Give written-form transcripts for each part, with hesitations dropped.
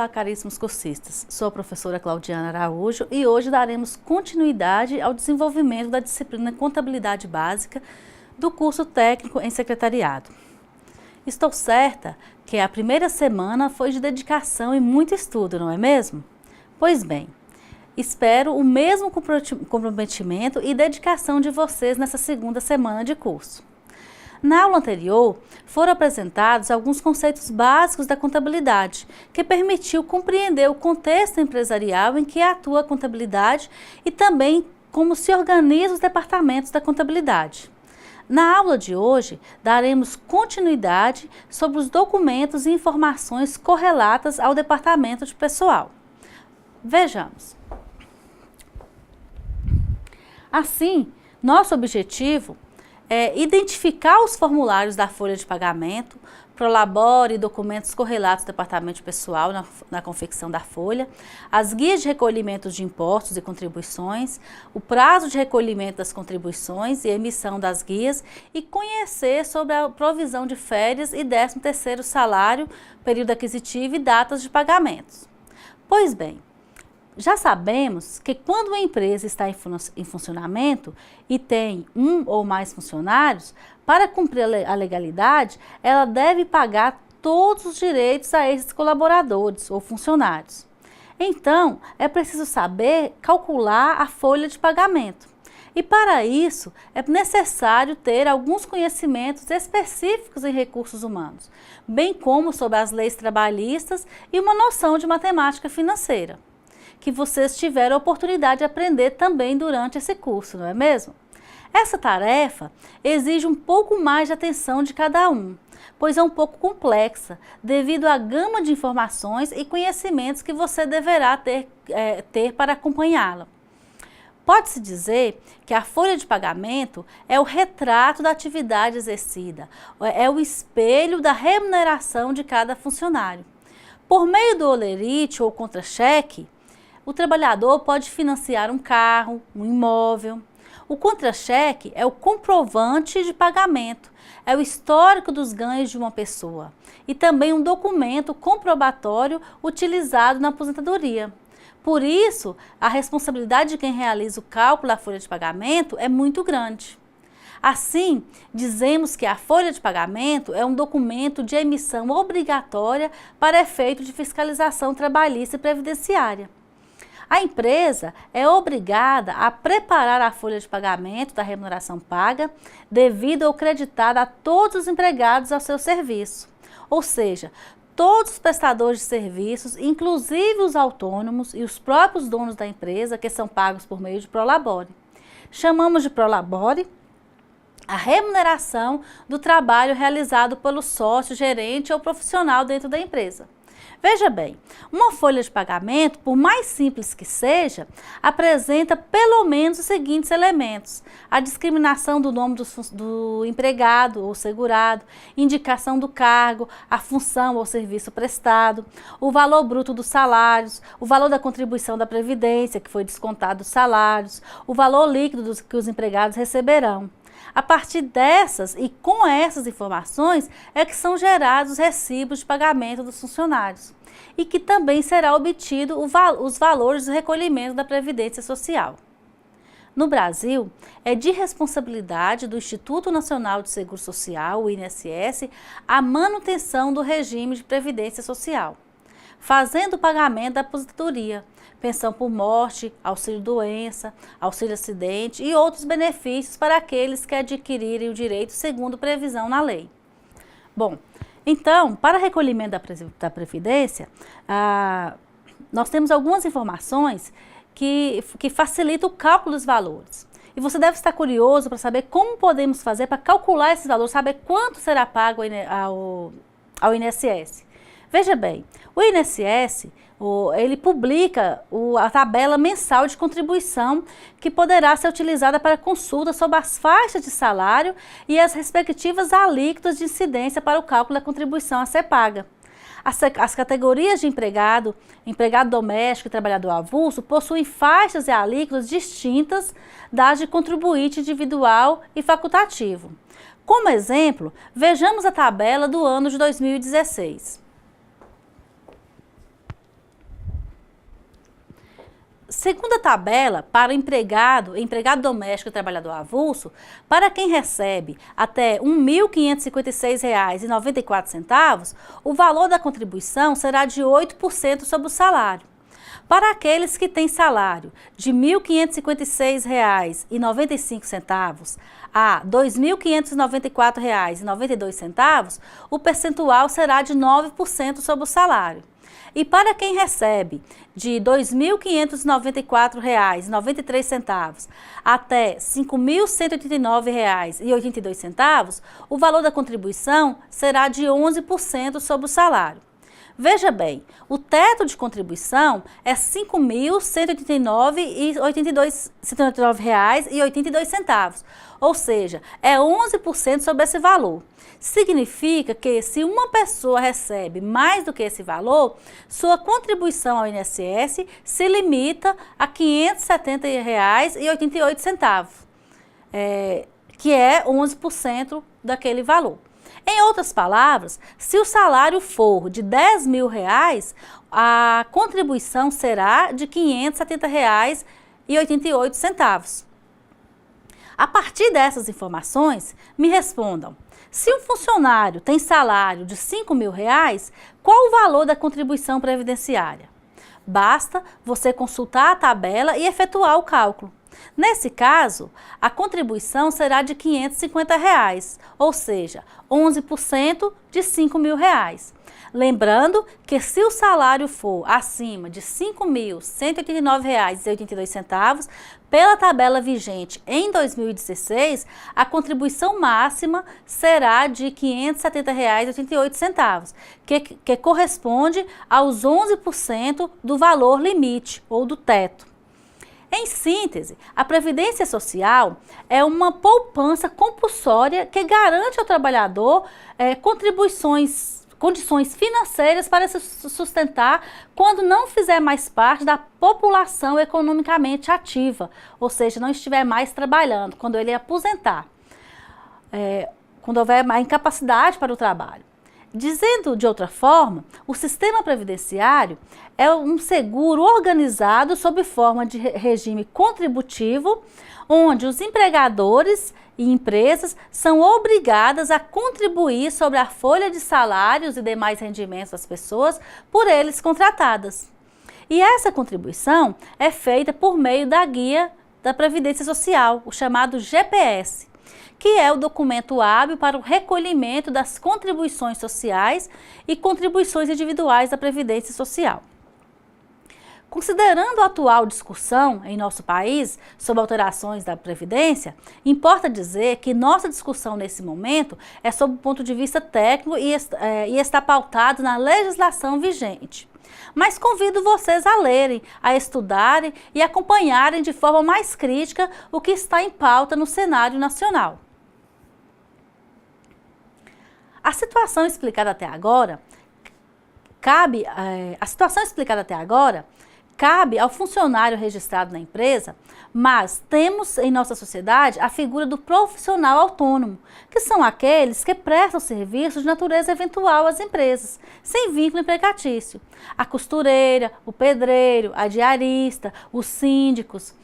Olá, caríssimos cursistas. Sou a professora Claudiana Araújo e hoje daremos continuidade ao desenvolvimento da disciplina Contabilidade Básica do curso técnico em secretariado. Estou certa que a primeira semana foi de dedicação e muito estudo, não é mesmo? Pois bem, espero o mesmo comprometimento e dedicação de vocês nessa segunda semana de curso. Na aula anterior, foram apresentados alguns conceitos básicos da contabilidade, que permitiu compreender o contexto empresarial em que atua a contabilidade e também como se organizam os departamentos da contabilidade. Na aula de hoje, daremos continuidade sobre os documentos e informações correlatas ao departamento de pessoal. Vejamos. Assim, nosso objetivo é identificar os formulários da folha de pagamento, prolabore e documentos correlatos do departamento de pessoal na confecção da folha, as guias de recolhimento de impostos e contribuições, o prazo de recolhimento das contribuições e emissão das guias e conhecer sobre a provisão de férias e 13º salário, período aquisitivo e datas de pagamentos. Pois bem, já sabemos que quando uma empresa está em funcionamento e tem um ou mais funcionários, para cumprir a legalidade, ela deve pagar todos os direitos a esses colaboradores ou funcionários. Então, é preciso saber calcular a folha de pagamento. E para isso, é necessário ter alguns conhecimentos específicos em recursos humanos, bem como sobre as leis trabalhistas e uma noção de matemática financeira, que vocês tiveram a oportunidade de aprender também durante esse curso, não é mesmo? Essa tarefa exige um pouco mais de atenção de cada um, pois é um pouco complexa, devido à gama de informações e conhecimentos que você deverá ter para acompanhá-la. Pode-se dizer que a folha de pagamento é o retrato da atividade exercida, é o espelho da remuneração de cada funcionário. Por meio do holerite ou contra-cheque, o trabalhador pode financiar um carro, um imóvel. O contra-cheque é o comprovante de pagamento, é o histórico dos ganhos de uma pessoa e também um documento comprobatório utilizado na aposentadoria. Por isso, a responsabilidade de quem realiza o cálculo da folha de pagamento é muito grande. Assim, dizemos que a folha de pagamento é um documento de emissão obrigatória para efeito de fiscalização trabalhista e previdenciária. A empresa é obrigada a preparar a folha de pagamento da remuneração paga, devido ou creditada a todos os empregados ao seu serviço. Ou seja, todos os prestadores de serviços, inclusive os autônomos e os próprios donos da empresa, que são pagos por meio de prolabore. Chamamos de prolabore a remuneração do trabalho realizado pelo sócio, gerente ou profissional dentro da empresa. Veja bem, uma folha de pagamento, por mais simples que seja, apresenta pelo menos os seguintes elementos: a discriminação do nome do empregado ou segurado, indicação do cargo, a função ou serviço prestado, o valor bruto dos salários, o valor da contribuição da Previdência, que foi descontado dos salários, o valor líquido que os empregados receberão. A partir dessas e com essas informações é que são gerados os recibos de pagamento dos funcionários e que também será obtido os valores do recolhimento da Previdência Social. No Brasil, é de responsabilidade do Instituto Nacional de Seguro Social, o INSS, a manutenção do regime de Previdência Social, fazendo o pagamento da aposentadoria, pensão por morte, auxílio-doença, auxílio-acidente e outros benefícios para aqueles que adquirirem o direito segundo previsão na lei. Bom, então, para recolhimento da Previdência, nós temos algumas informações que facilitam o cálculo dos valores. E você deve estar curioso para saber como podemos fazer para calcular esses valores, saber quanto será pago ao INSS. Veja bem, o INSS, ele publica a tabela mensal de contribuição que poderá ser utilizada para consulta sobre as faixas de salário e as respectivas alíquotas de incidência para o cálculo da contribuição a ser paga. As categorias de empregado doméstico e trabalhador avulso possuem faixas e alíquotas distintas das de contribuinte individual e facultativo. Como exemplo, vejamos a tabela do ano de 2016. Segunda tabela, para empregado doméstico e trabalhador avulso, para quem recebe até R$ 1.556,94, o valor da contribuição será de 8% sobre o salário. Para aqueles que têm salário de R$ 1.556,95 a R$ 2.594,92, o percentual será de 9% sobre o salário. E para quem recebe de R$ 2.594,93 até R$ 5.189,82, o valor da contribuição será de 11% sobre o salário. Veja bem, o teto de contribuição é R$ 5.189,82, ou seja, é 11% sobre esse valor. Significa que se uma pessoa recebe mais do que esse valor, sua contribuição ao INSS se limita a R$ 570,88, que é 11% daquele valor. Em outras palavras, se o salário for de R$ 10.000, a contribuição será de R$ 570,88. A partir dessas informações, me respondam: se um funcionário tem salário de R$ 5.000, qual o valor da contribuição previdenciária? Basta você consultar a tabela e efetuar o cálculo. Nesse caso, a contribuição será de R$ 550, ou seja, 11% de R$ 5.000. Lembrando que se o salário for acima de R$ 5.189,82, pela tabela vigente em 2016, a contribuição máxima será de R$ 570,88, que corresponde aos 11% do valor limite ou do teto. Em síntese, a Previdência Social é uma poupança compulsória que garante ao trabalhador condições financeiras para se sustentar quando não fizer mais parte da população economicamente ativa, ou seja, não estiver mais trabalhando, quando ele aposentar, quando houver uma incapacidade para o trabalho. Dizendo de outra forma, o sistema previdenciário é um seguro organizado sob forma de regime contributivo, onde os empregadores e empresas são obrigadas a contribuir sobre a folha de salários e demais rendimentos das pessoas por eles contratadas. E essa contribuição é feita por meio da Guia da Previdência Social, o chamado GPS, que é o documento hábil para o recolhimento das contribuições sociais e contribuições individuais da Previdência Social. Considerando a atual discussão em nosso país sobre alterações da Previdência, importa dizer que nossa discussão nesse momento é sob o ponto de vista técnico e está pautado na legislação vigente. Mas convido vocês a lerem, a estudarem e acompanharem de forma mais crítica o que está em pauta no cenário nacional. A situação explicada até agora cabe ao funcionário registrado na empresa, mas temos em nossa sociedade a figura do profissional autônomo, que são aqueles que prestam serviços de natureza eventual às empresas, sem vínculo empregatício. A costureira, o pedreiro, a diarista, os síndicos,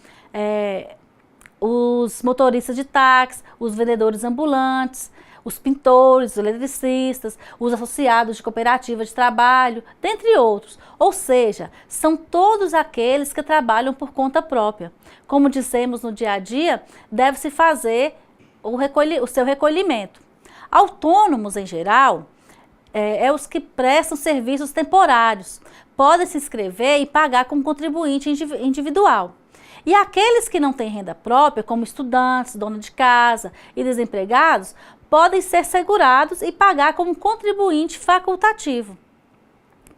os motoristas de táxi, os vendedores ambulantes, os pintores, os eletricistas, os associados de cooperativa de trabalho, dentre outros. Ou seja, são todos aqueles que trabalham por conta própria. Como dissemos no dia a dia, deve-se fazer o seu recolhimento. Autônomos, em geral, os que prestam serviços temporários. Podem se inscrever e pagar como contribuinte individual. E aqueles que não têm renda própria, como estudantes, dono de casa e desempregados, podem ser segurados e pagar como contribuinte facultativo,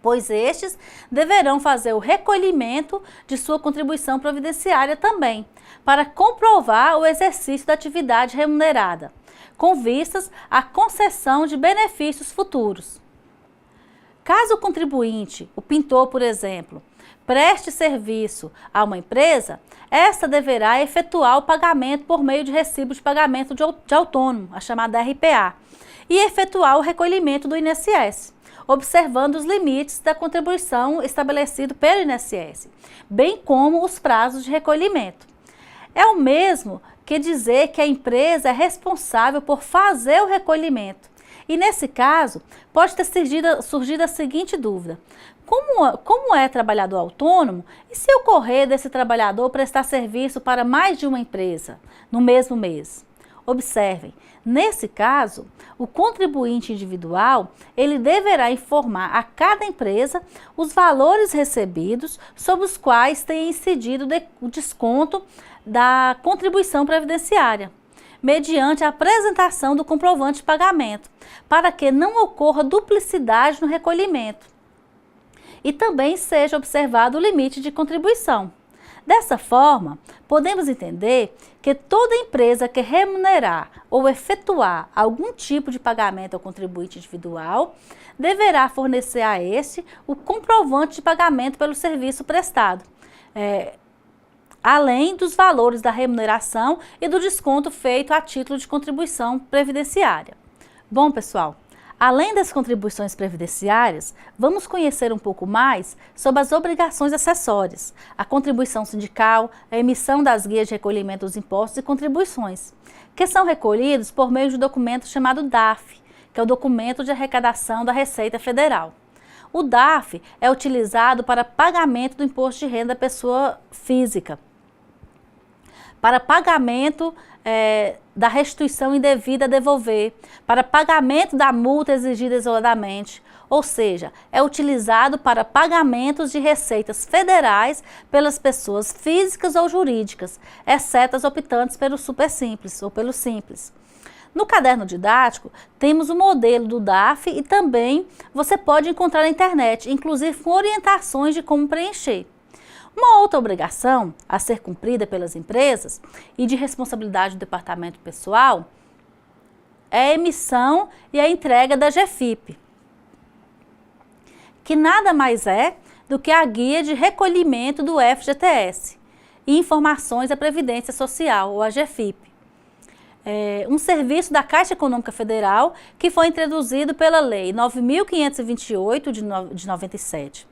pois estes deverão fazer o recolhimento de sua contribuição previdenciária também, para comprovar o exercício da atividade remunerada, com vistas à concessão de benefícios futuros. Caso o contribuinte, o pintor, por exemplo, preste serviço a uma empresa, esta deverá efetuar o pagamento por meio de recibo de pagamento de autônomo, a chamada RPA, e efetuar o recolhimento do INSS. observando os limites da contribuição estabelecido pelo INSS, bem como os prazos de recolhimento. É o mesmo que dizer que a empresa é responsável por fazer o recolhimento. E nesse caso, pode ter surgido a seguinte dúvida: como é trabalhador autônomo e se ocorrer desse trabalhador prestar serviço para mais de uma empresa no mesmo mês? Observem, nesse caso, o contribuinte individual, ele deverá informar a cada empresa os valores recebidos sobre os quais tem incidido o desconto da contribuição previdenciária, mediante a apresentação do comprovante de pagamento, para que não ocorra duplicidade no recolhimento e também seja observado o limite de contribuição. Dessa forma, podemos entender que toda empresa que remunerar ou efetuar algum tipo de pagamento ao contribuinte individual deverá fornecer a este o comprovante de pagamento pelo serviço prestado, além dos valores da remuneração e do desconto feito a título de contribuição previdenciária. Bom, pessoal, além das contribuições previdenciárias, vamos conhecer um pouco mais sobre as obrigações acessórias, a contribuição sindical, a emissão das guias de recolhimento dos impostos e contribuições, que são recolhidos por meio de um documento chamado DARF, que é o Documento de Arrecadação da Receita Federal. O DARF é utilizado para pagamento do imposto de renda da pessoa física, para pagamento da restituição indevida a devolver, para pagamento da multa exigida isoladamente, ou seja, é utilizado para pagamentos de receitas federais pelas pessoas físicas ou jurídicas, exceto as optantes pelo Supersimples ou pelo Simples. No caderno didático, temos o modelo do DARF e também você pode encontrar na internet, inclusive com orientações de como preencher. Uma outra obrigação a ser cumprida pelas empresas e de responsabilidade do departamento pessoal é a emissão e a entrega da GFIP, que nada mais é do que a guia de recolhimento do FGTS e informações da Previdência Social, ou a GFIP. Um serviço da Caixa Econômica Federal que foi introduzido pela Lei 9.528 de 97.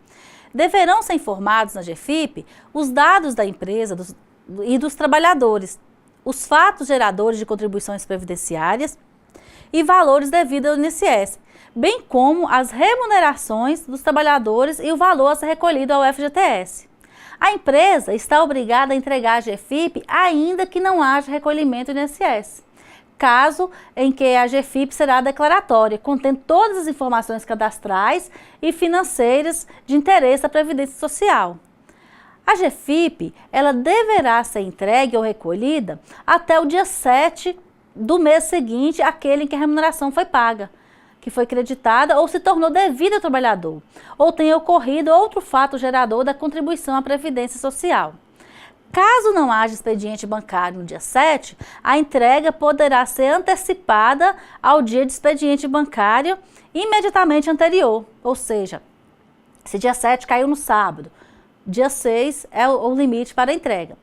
Deverão ser informados na GFIP os dados da empresa e dos trabalhadores, os fatos geradores de contribuições previdenciárias e valores devidos ao INSS, bem como as remunerações dos trabalhadores e o valor a ser recolhido ao FGTS. A empresa está obrigada a entregar a GFIP ainda que não haja recolhimento do INSS, caso em que a GFIP será declaratória, contendo todas as informações cadastrais e financeiras de interesse da Previdência Social. A GFIP, ela deverá ser entregue ou recolhida até o dia 7 do mês seguinte àquele em que a remuneração foi paga, que foi creditada ou se tornou devida ao trabalhador, ou tenha ocorrido outro fato gerador da contribuição à Previdência Social. Caso não haja expediente bancário no dia 7, a entrega poderá ser antecipada ao dia de expediente bancário imediatamente anterior, ou seja, se dia 7 caiu no sábado, dia 6 é o limite para a entrega.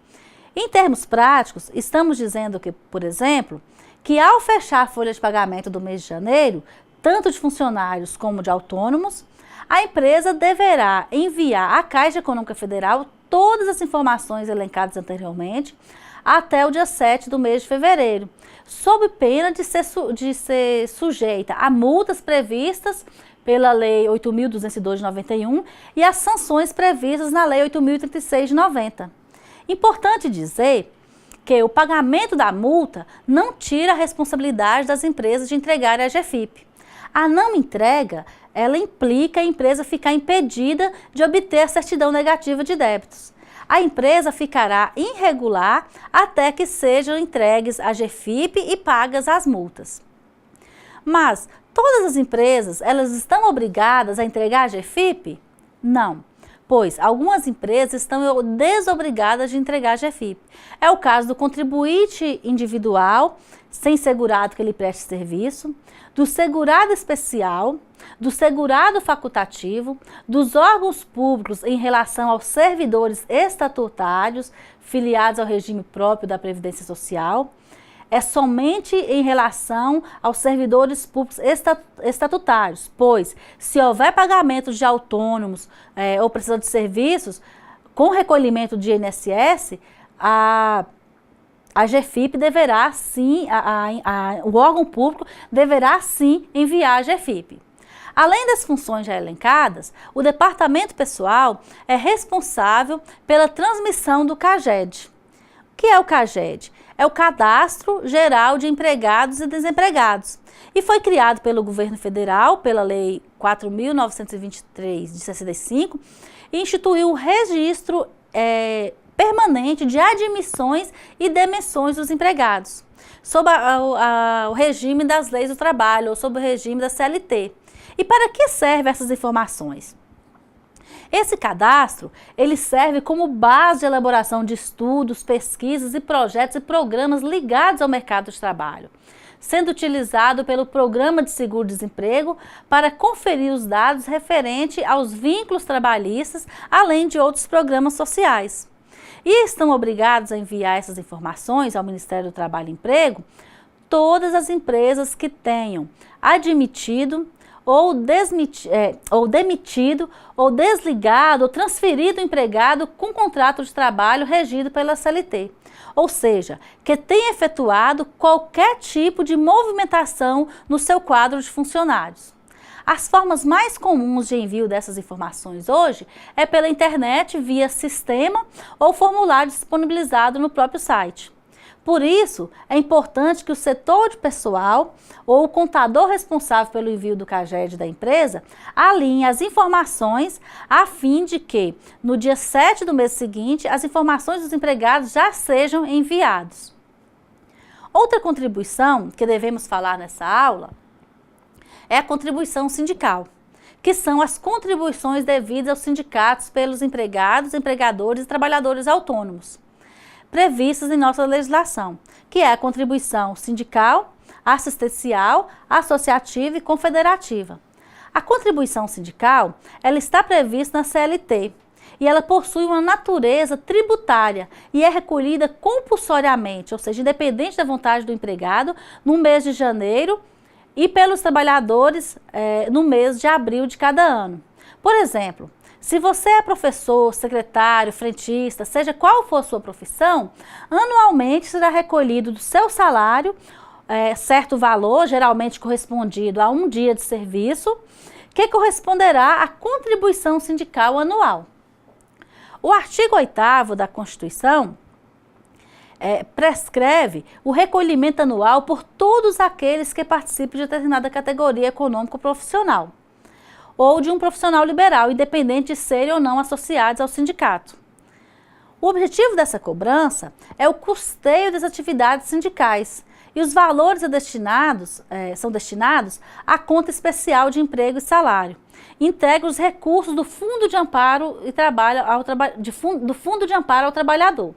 Em termos práticos, estamos dizendo que, por exemplo, que ao fechar a folha de pagamento do mês de janeiro, tanto de funcionários como de autônomos, a empresa deverá enviar à Caixa Econômica Federal todas as informações elencadas anteriormente até o dia 7 do mês de fevereiro, sob pena de ser sujeita a multas previstas pela Lei 8.202 de 91 e as sanções previstas na Lei 8.036 de 90. Importante dizer que o pagamento da multa não tira a responsabilidade das empresas de entregarem a GFIP. A não entrega, ela implica a empresa ficar impedida de obter a certidão negativa de débitos. A empresa ficará irregular até que sejam entregues a GFIP e pagas as multas. Mas todas as empresas, elas estão obrigadas a entregar a GFIP? Não, pois algumas empresas estão desobrigadas de entregar a GFIP. É o caso do contribuinte individual, sem segurado que ele preste serviço, do segurado especial, do segurado facultativo, dos órgãos públicos em relação aos servidores estatutários filiados ao regime próprio da Previdência Social. é somente em relação aos servidores públicos estatutários, pois se houver pagamento de autônomos ou prestação de serviços, com recolhimento de INSS, a GFIP deverá sim, o órgão público deverá sim enviar a GFIP. Além das funções já elencadas, o Departamento Pessoal é responsável pela transmissão do CAGED. O que é o CAGED? É o Cadastro Geral de Empregados e Desempregados e foi criado pelo governo federal, pela Lei 4.923 de 65, e instituiu o registro permanente de admissões e demissões dos empregados, sob o regime das leis do trabalho ou sob o regime da CLT. E para que servem essas informações? Esse cadastro, ele serve como base de elaboração de estudos, pesquisas e projetos e programas ligados ao mercado de trabalho, sendo utilizado pelo Programa de Seguro-Desemprego para conferir os dados referentes aos vínculos trabalhistas, além de outros programas sociais. E estão obrigados a enviar essas informações ao Ministério do Trabalho e Emprego todas as empresas que tenham admitido ou demitido, ou desligado, ou transferido o empregado com contrato de trabalho regido pela CLT. Ou seja, que tenha efetuado qualquer tipo de movimentação no seu quadro de funcionários. As formas mais comuns de envio dessas informações hoje é pela internet, via sistema ou formulário disponibilizado no próprio site. Por isso, é importante que o setor de pessoal ou o contador responsável pelo envio do CAGED da empresa alinhe as informações a fim de que, no dia 7 do mês seguinte, as informações dos empregados já sejam enviadas. Outra contribuição que devemos falar nessa aula é a contribuição sindical, que são as contribuições devidas aos sindicatos pelos empregados, empregadores e trabalhadores autônomos, previstas em nossa legislação, que é a contribuição sindical, assistencial, associativa e confederativa. A contribuição sindical, ela está prevista na CLT e ela possui uma natureza tributária e é recolhida compulsoriamente, ou seja, independente da vontade do empregado, no mês de janeiro e pelos trabalhadores no mês de abril de cada ano. Por exemplo, se você é professor, secretário, frentista, seja qual for a sua profissão, anualmente será recolhido do seu salário certo valor, geralmente correspondido a um dia de serviço, que corresponderá à contribuição sindical anual. O artigo 8º da Constituição prescreve o recolhimento anual por todos aqueles que participam de determinada categoria econômico-profissional ou de um profissional liberal, independente de serem ou não associados ao sindicato. O objetivo dessa cobrança é o custeio das atividades sindicais e os valores são destinados à conta especial de emprego e salário. Integra os recursos do Fundo de Amparo ao Trabalhador.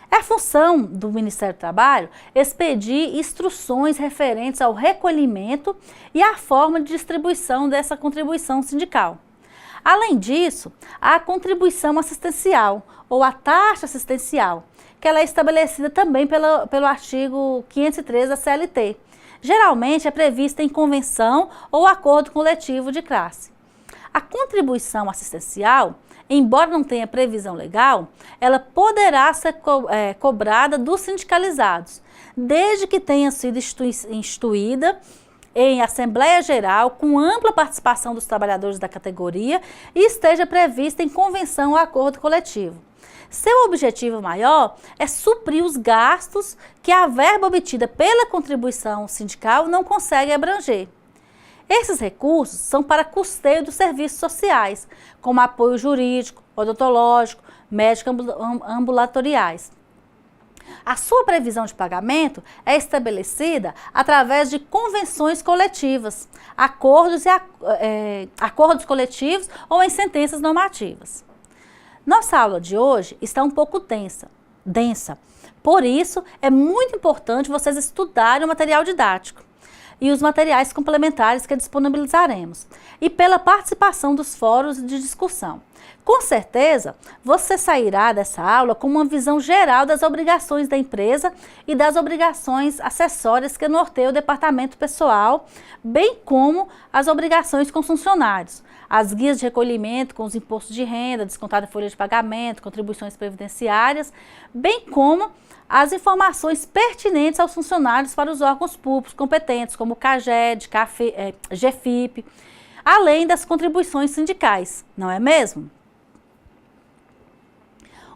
É função do Ministério do Trabalho expedir instruções referentes ao recolhimento e à forma de distribuição dessa contribuição sindical. Além disso, há a contribuição assistencial ou a taxa assistencial, que ela é estabelecida também pelo artigo 503 da CLT. Geralmente é prevista em convenção ou acordo coletivo de classe. A contribuição assistencial, embora não tenha previsão legal, ela poderá ser cobrada dos sindicalizados, desde que tenha sido instituída em Assembleia Geral, com ampla participação dos trabalhadores da categoria e esteja prevista em convenção ou acordo coletivo. Seu objetivo maior é suprir os gastos que a verba obtida pela contribuição sindical não consegue abranger. Esses recursos são para custeio dos serviços sociais, como apoio jurídico, odontológico, médico ambulatoriais. A sua previsão de pagamento é estabelecida através de convenções coletivas, acordos coletivos ou em sentenças normativas. Nossa aula de hoje está um pouco densa. Por isso, é muito importante vocês estudarem o material didático e os materiais complementares que disponibilizaremos, e pela participação dos fóruns de discussão. Com certeza, você sairá dessa aula com uma visão geral das obrigações da empresa e das obrigações acessórias que norteiam o departamento pessoal, bem como as obrigações com os funcionários, as guias de recolhimento com os impostos de renda, descontada folha de pagamento, contribuições previdenciárias, bem como as informações pertinentes aos funcionários para os órgãos públicos competentes, como o CAGED, GFIP, além das contribuições sindicais, não é mesmo?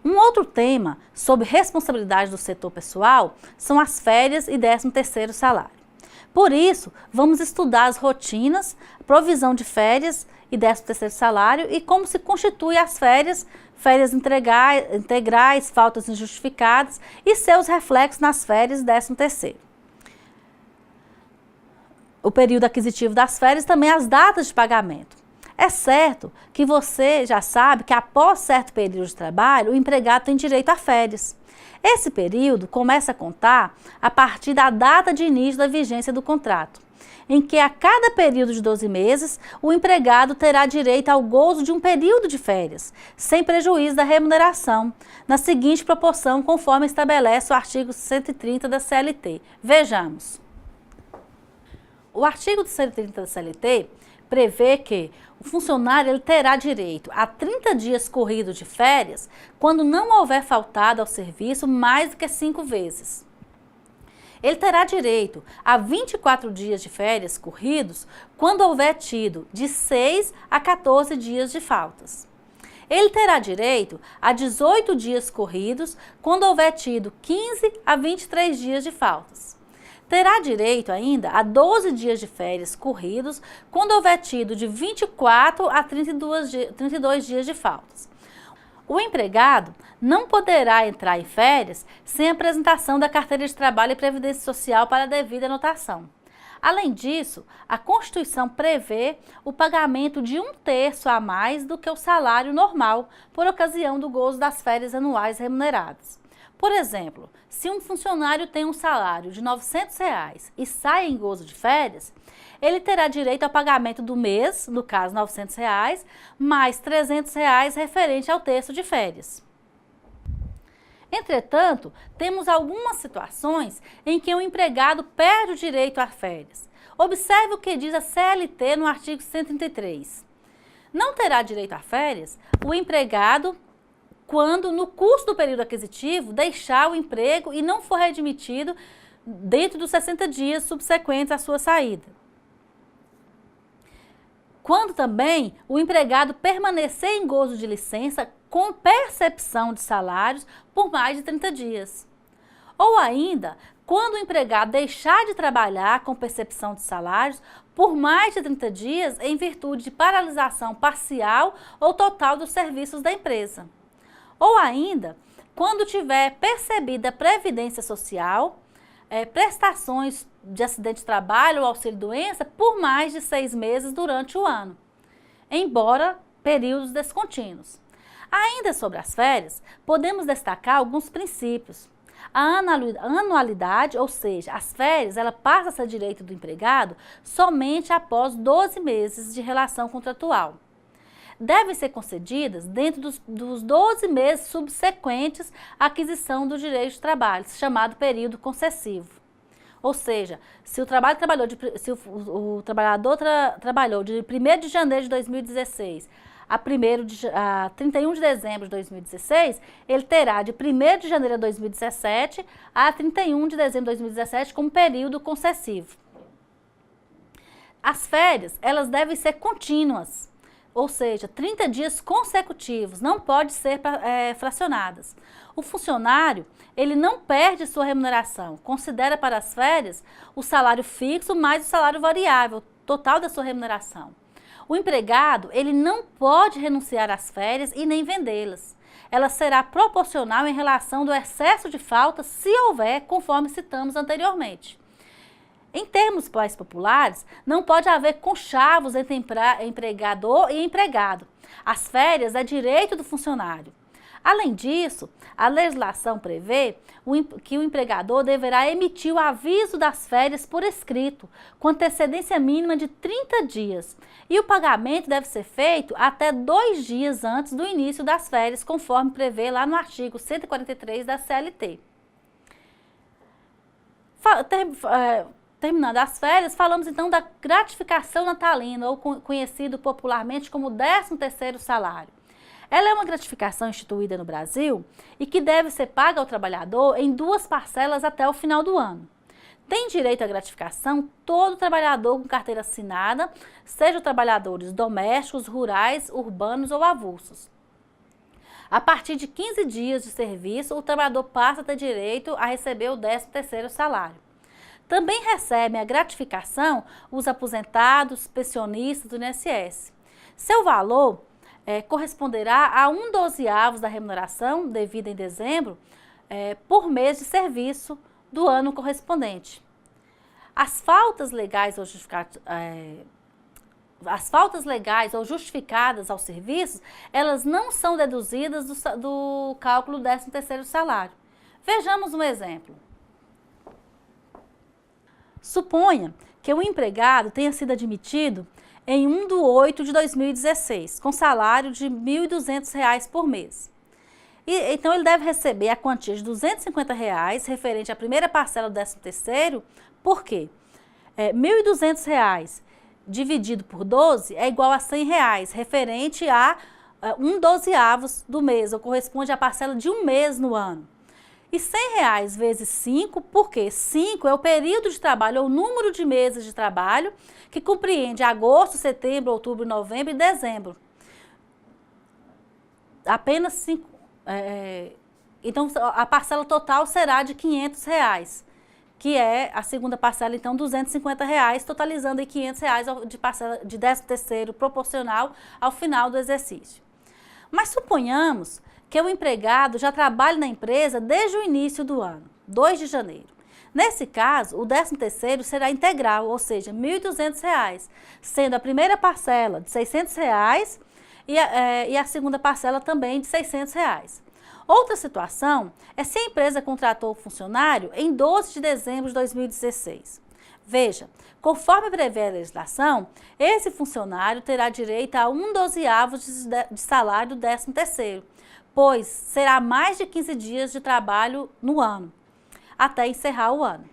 Um outro tema sobre responsabilidade do setor pessoal são as férias e 13º salário. Por isso, vamos estudar as rotinas, provisão de férias e 13º salário e como se constitui as férias, férias integrais, faltas injustificadas e seus reflexos nas férias e 13º. O período aquisitivo das férias e também as datas de pagamento. É certo que você já sabe que após certo período de trabalho, o empregado tem direito a férias. Esse período começa a contar a partir da data de início da vigência do contrato, em que a cada período de 12 meses, o empregado terá direito ao gozo de um período de férias, sem prejuízo da remuneração, na seguinte proporção, conforme estabelece o artigo 130 da CLT. Vejamos. O artigo 130 da CLT prevê que o funcionário terá direito a 30 dias corridos de férias quando não houver faltado ao serviço mais do que 5 vezes. Ele terá direito a 24 dias de férias corridos quando houver tido de 6 a 14 dias de faltas. Ele terá direito a 18 dias corridos quando houver tido 15 a 23 dias de faltas. Terá direito ainda a 12 dias de férias corridos quando houver tido de 24 a 32 dias de faltas. O empregado não poderá entrar em férias sem apresentação da carteira de trabalho e previdência social para a devida anotação. Além disso, a Constituição prevê o pagamento de 1/3 a mais do que o salário normal por ocasião do gozo das férias anuais remuneradas. Por exemplo, se um funcionário tem um salário de R$ 900 e sai em gozo de férias, ele terá direito ao pagamento do mês, no caso R$ 900, mais R$ 300 referente ao terço de férias. Entretanto, temos algumas situações em que o empregado perde o direito a férias. Observe o que diz a CLT no artigo 133. Não terá direito a férias o empregado quando, no curso do período aquisitivo, deixar o emprego e não for readmitido dentro dos 60 dias subsequentes à sua saída. Quando também o empregado permanecer em gozo de licença com percepção de salários por mais de 30 dias. Ou ainda, quando o empregado deixar de trabalhar com percepção de salários por mais de 30 dias em virtude de paralisação parcial ou total dos serviços da empresa. Ou ainda, quando tiver percebida a previdência social, prestações de acidente de trabalho ou auxílio-doença por mais de 6 meses durante o ano, embora períodos descontínuos. Ainda sobre as férias, podemos destacar alguns princípios. A anualidade, ou seja, as férias, ela passa a ser direito do empregado somente após 12 meses de relação contratual. Devem ser concedidas dentro dos 12 meses subsequentes à aquisição do direito de trabalho, chamado período concessivo. Ou seja, se o trabalhador trabalhou de 1º de janeiro de 2016 a 31 de dezembro de 2016, ele terá de 1º de janeiro de 2017 a 31 de dezembro de 2017 como período concessivo. As férias, elas devem ser contínuas. Ou seja, 30 dias consecutivos, não pode ser fracionadas. O funcionário, ele não perde sua remuneração, considera para as férias o salário fixo mais o salário variável, total da sua remuneração. O empregado, ele não pode renunciar às férias e nem vendê-las. Ela será proporcional em relação do excesso de falta, se houver, conforme citamos anteriormente. Em termos mais populares, não pode haver conchavos entre empregador e empregado. As férias é direito do funcionário. Além disso, a legislação prevê que o empregador deverá emitir o aviso das férias por escrito, com antecedência mínima de 30 dias, e o pagamento deve ser feito até 2 dias antes do início das férias, conforme prevê lá no artigo 143 da CLT. Terminando as férias, falamos então da gratificação natalina, ou conhecido popularmente como 13º salário. Ela é uma gratificação instituída no Brasil e que deve ser paga ao trabalhador em 2 parcelas até o final do ano. Tem direito à gratificação todo trabalhador com carteira assinada, seja trabalhadores domésticos, rurais, urbanos ou avulsos. A partir de 15 dias de serviço, o trabalhador passa a ter direito a receber o 13º salário. Também recebem a gratificação os aposentados, pensionistas do INSS. Seu valor corresponderá a 1/12 da remuneração devida em dezembro por mês de serviço do ano correspondente. As faltas legais ou justificadas aos serviços, elas não são deduzidas do cálculo do 13º salário. Vejamos um exemplo. Suponha que o empregado tenha sido admitido em 1/8/2016, com salário de R$ 1.200 por mês. Então, ele deve receber a quantia de R$ 250 referente à primeira parcela do 13º, por quê? R$ 1.200 dividido por 12 é igual a R$ 100, referente a 1/12 do mês, ou corresponde à parcela de um mês no ano. E R$ 100 vezes 5, porque 5 é o período de trabalho, ou o número de meses de trabalho, que compreende agosto, setembro, outubro, novembro e dezembro. Apenas 5. Então, a parcela total será de R$ 500, que é a segunda parcela, então, R$ 250, totalizando aí R$ 500 de parcela de 13º proporcional ao final do exercício. Mas suponhamos que o empregado já trabalha na empresa desde o início do ano, 2 de janeiro. Nesse caso, o 13º será integral, ou seja, R$ 1.200, sendo a primeira parcela de R$ 600 e a segunda parcela também de R$ 600. Outra situação é se a empresa contratou o funcionário em 12 de dezembro de 2016. Veja, conforme prevê a legislação, esse funcionário terá direito a 1/12 de salário do 13º, pois será mais de 15 dias de trabalho no ano, até encerrar o ano.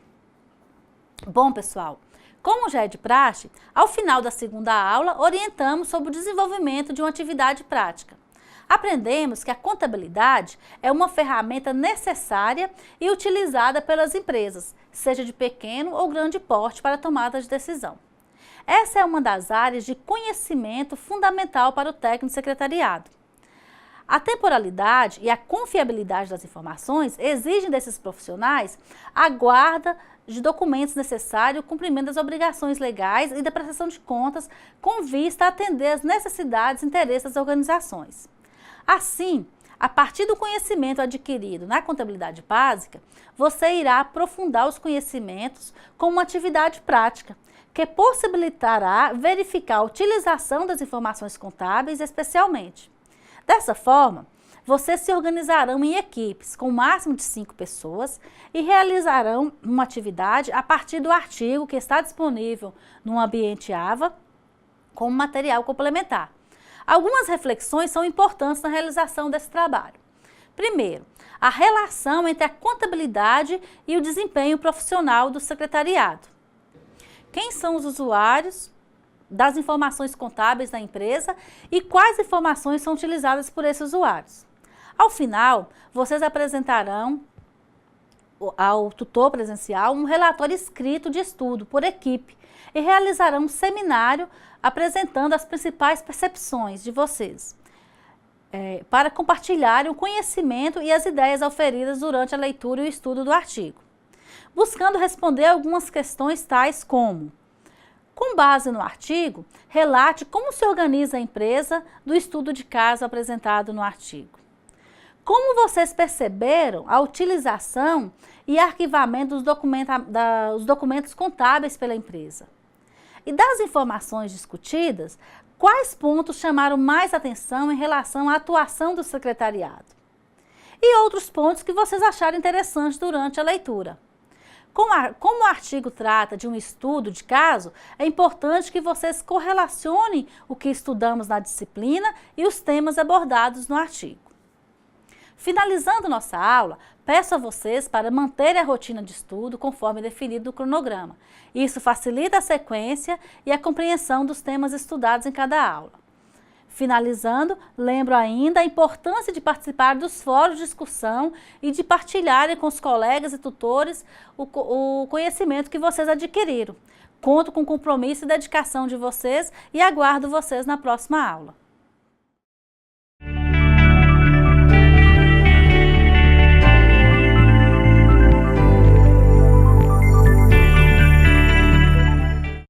Bom, pessoal, como já é de praxe, ao final da segunda aula, orientamos sobre o desenvolvimento de uma atividade prática. Aprendemos que a contabilidade é uma ferramenta necessária e utilizada pelas empresas, seja de pequeno ou grande porte, para a tomada de decisão. Essa é uma das áreas de conhecimento fundamental para o técnico de secretariado. A temporalidade e a confiabilidade das informações exigem desses profissionais a guarda de documentos necessários, o cumprimento das obrigações legais e da prestação de contas com vista a atender às necessidades e interesses das organizações. Assim, a partir do conhecimento adquirido na contabilidade básica, você irá aprofundar os conhecimentos com uma atividade prática, que possibilitará verificar a utilização das informações contábeis especialmente. Dessa forma, vocês se organizarão em equipes com o máximo de 5 pessoas e realizarão uma atividade a partir do artigo que está disponível no ambiente AVA como material complementar. Algumas reflexões são importantes na realização desse trabalho. Primeiro, a relação entre a contabilidade e o desempenho profissional do secretariado. Quem são os usuários das informações contábeis da empresa e quais informações são utilizadas por esses usuários. Ao final, vocês apresentarão ao tutor presencial um relatório escrito de estudo por equipe e realizarão um seminário apresentando as principais percepções de vocês, para compartilharem o conhecimento e as ideias auferidas durante a leitura e o estudo do artigo, buscando responder algumas questões tais como: com base no artigo, relate como se organiza a empresa do estudo de caso apresentado no artigo. Como vocês perceberam a utilização e arquivamento dos documentos contábeis pela empresa? E das informações discutidas, quais pontos chamaram mais atenção em relação à atuação do secretariado? e outros pontos que vocês acharem interessantes durante a leitura. Como o artigo trata de um estudo de caso, é importante que vocês correlacionem o que estudamos na disciplina e os temas abordados no artigo. Finalizando nossa aula, peço a vocês para manterem a rotina de estudo conforme definido no cronograma. Isso facilita a sequência e a compreensão dos temas estudados em cada aula. Finalizando, lembro ainda a importância de participar dos fóruns de discussão e de partilharem com os colegas e tutores o conhecimento que vocês adquiriram. Conto com o compromisso e dedicação de vocês e aguardo vocês na próxima aula.